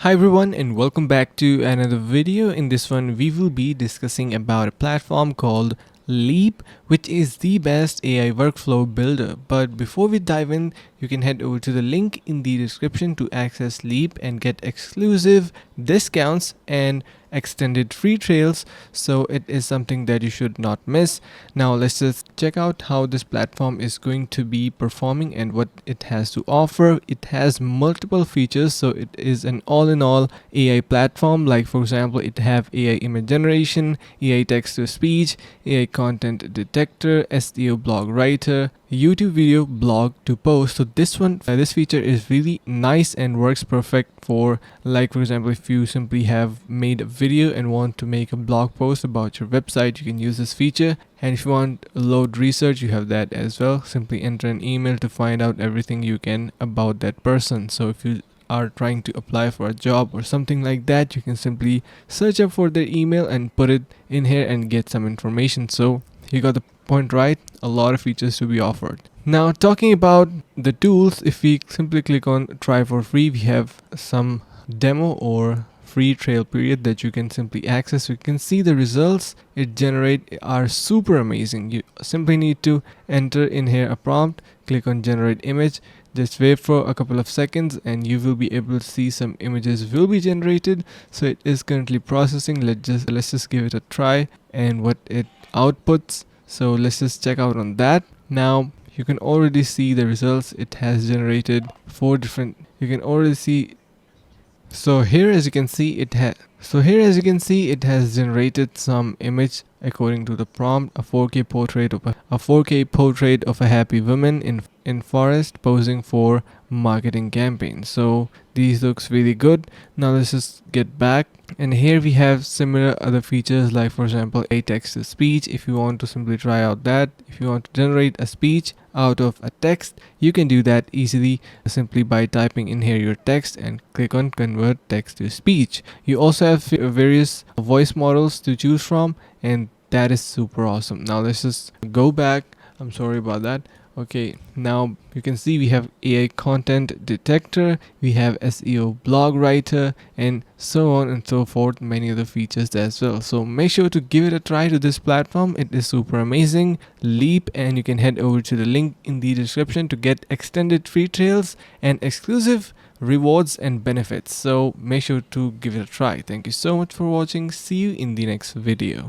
Hi everyone and welcome back to another video. In this one we will be discussing about a platform called Leap, which is the best AI workflow builder. But before we dive in, you can head over to the link in the description to access Leap and get exclusive discounts and extended free trails, so it is something that you should not miss. Now let's just check out how this platform is going to be performing and what it has to offer. It has multiple features, so it is an all-in-all AI platform. Like for example, it have AI image generation, AI text to speech, AI content detector, SEO blog writer, YouTube video blog to post. So this feature is really nice and works perfect for, like for example, if you simply have made a video and want to make a blog post about your website, you can use this feature. And if you want load research, you have that as well. Simply enter an email to find out everything you can about that person. So if you are trying to apply for a job or something like that, you can simply search up for their email and put it in here and get some information. So you got the point, right? A lot of features to be offered. Now talking about the tools, if we simply click on try for free, we have some demo or free trial period that you can simply access. You can see the results it generate are super amazing. You simply need to enter in here a prompt, click on generate image, just wait for a couple of seconds and you will be able to see some images will be generated. So it is currently processing. Let's just give it a try and what it outputs. So let's just check out on that. Now you can already see the results. It has generated four different, you can already see. So here as you can see it has generated some image according to the prompt, a 4K portrait of a happy woman in forest posing for marketing campaign. So these looks really good. Now let's just get back, and here we have similar other features, like for example a text to speech. If you want to simply try out that, if you want to generate a speech out of a text, you can do that easily simply by typing in here your text and click on convert text to speech. You also have various voice models to choose from, and that is super awesome. Now let's just go back. I'm sorry about that. Okay, now you can see we have AI content detector, we have SEO blog writer, and so on and so forth, many other features as well. So make sure to give it a try to this platform. It is super amazing. Leap, and you can head over to the link in the description to get extended free trails and exclusive rewards and benefits. So make sure to give it a try. Thank you so much for watching. See you in the next video.